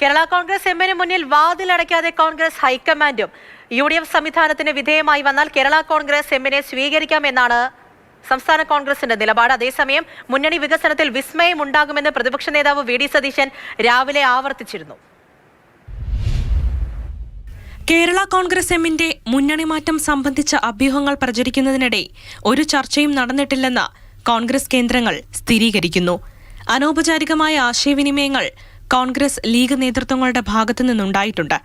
കേരള കോൺഗ്രസ് എമ്മിന് മുന്നിൽ വാതിലടയ്ക്കാതെ കോൺഗ്രസ് ഹൈക്കമാൻഡും UDF സംവിധാനത്തിന് വിധേയമായി വന്നാൽ കേരള കോൺഗ്രസ് എമ്മിനെ സ്വീകരിക്കാമെന്നാണ് സംസ്ഥാന കോൺഗ്രസിന്റെ നിലപാട്. അതേസമയം മുന്നണി വികസനത്തിൽ വിസ്മയം ഉണ്ടാകുമെന്ന് പ്രതിപക്ഷ നേതാവ് VD സതീശൻ രാവിലെ ആവർത്തിച്ചിരുന്നു. കേരള കോൺഗ്രസ് എമ്മിന്റെ മുന്നണി മാറ്റം സംബന്ധിച്ച അഭ്യൂഹങ്ങൾ പ്രചരിക്കുന്നതിനിടെ ഒരു ചർച്ചയും നടന്നിട്ടില്ലെന്ന് കോൺഗ്രസ് കേന്ദ്രങ്ങൾ സ്ഥിരീകരിക്കുന്നു. അനൗപചാരികമായ ആശയവിനിമയങ്ങൾ കോൺഗ്രസ് ലീഗ് നേതൃത്വങ്ങളുടെ ഭാഗത്തു നിന്നുണ്ടായിട്ടുണ്ട്.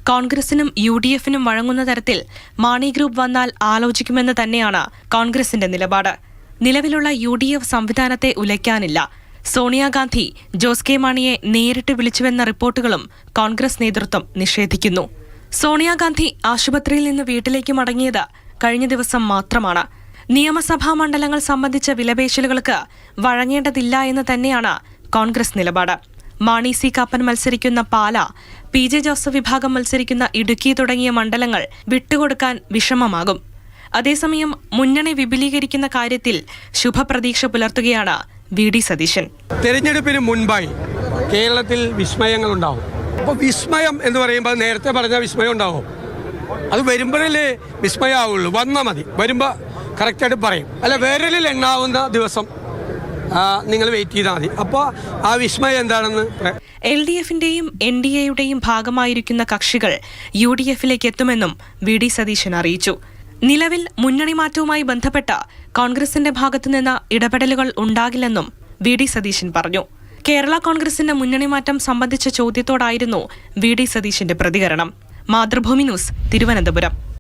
കോൺഗ്രസിനും UDFനും വഴങ്ങുന്ന തരത്തിൽ മാണി ഗ്രൂപ്പ് വന്നാൽ ആലോചിക്കുമെന്ന് തന്നെയാണ് കോൺഗ്രസിന്റെ നിലപാട്. നിലവിലുള്ള UDF സംവിധാനത്തെ ഉലയ്ക്കാനില്ല. സോണിയാഗാന്ധി ജോസ് കെ മാണിയെ നേരിട്ട് വിളിച്ചുവെന്ന റിപ്പോർട്ടുകളും കോൺഗ്രസ് നേതൃത്വം നിഷേധിക്കുന്നു. സോണിയാഗാന്ധി ആശുപത്രിയിൽ നിന്ന് വീട്ടിലേക്ക് മടങ്ങിയത് കഴിഞ്ഞ ദിവസം മാത്രമാണ്. നിയമസഭാ മണ്ഡലങ്ങൾ സംബന്ധിച്ച വിലപേശലുകൾക്ക് വഴങ്ങേണ്ടതില്ല എന്ന് തന്നെയാണ് കോൺഗ്രസ് നിലപാട്. മാണി സി കാപ്പൻ മത്സരിക്കുന്ന പാല, PJ ജോസഫ് വിഭാഗം മത്സരിക്കുന്ന ഇടുക്കി തുടങ്ങിയ മണ്ഡലങ്ങൾ വിട്ടുകൊടുക്കാൻ വിഷമമാകും. അതേസമയം മുന്നണി വിപുലീകരിക്കുന്ന കാര്യത്തിൽ ശുഭപ്രതീക്ഷ പുലർത്തുകയാണ് VD സതീശൻ. തെരഞ്ഞെടുപ്പിന് മുൻപായി കേരളത്തിൽ വിസ്മയങ്ങൾ ഉണ്ടാവും. അപ്പോൾ വിസ്മയം എന്ന് പറയുമ്പോൾ നേരത്തെ പറഞ്ഞ വിസ്മയം ഉണ്ടാവും. അത് വരുമ്പോഴല്ലേ വിസ്മയമാവുള്ളൂ. വന്നാൽ മതി, വരുമ്പോൾ കറക്റ്റായിട്ട് പറയും. അല്ല, വിരലിൽ എണ്ണാവുന്ന ദിവസം നിങ്ങൾ വെയിറ്റ് ചെയ്താൽ മതി. അപ്പോൾ ആ വിസ്മയം എന്താണെന്ന് LDFന്റെയും NDAയുടെയും ഭാഗമായിരിക്കുന്ന കക്ഷികൾ UDFിലേക്ക് എത്തുമെന്നും VD സതീശൻ അറിയിച്ചു. നിലവിൽ മുന്നണി മാറ്റവുമായി ബന്ധപ്പെട്ട കോൺഗ്രസിന്റെ ഭാഗത്തുനിന്ന് ഇടപെടലുകൾ ഉണ്ടാകില്ലെന്നും VD സതീശൻ പറഞ്ഞു. കേരള കോൺഗ്രസിന്റെ മുന്നണി മാറ്റം സംബന്ധിച്ച ചോദ്യത്തോടായിരുന്നു VD സതീശന്റെ പ്രതികരണം. മാതൃഭൂമി ന്യൂസ്, തിരുവനന്തപുരം.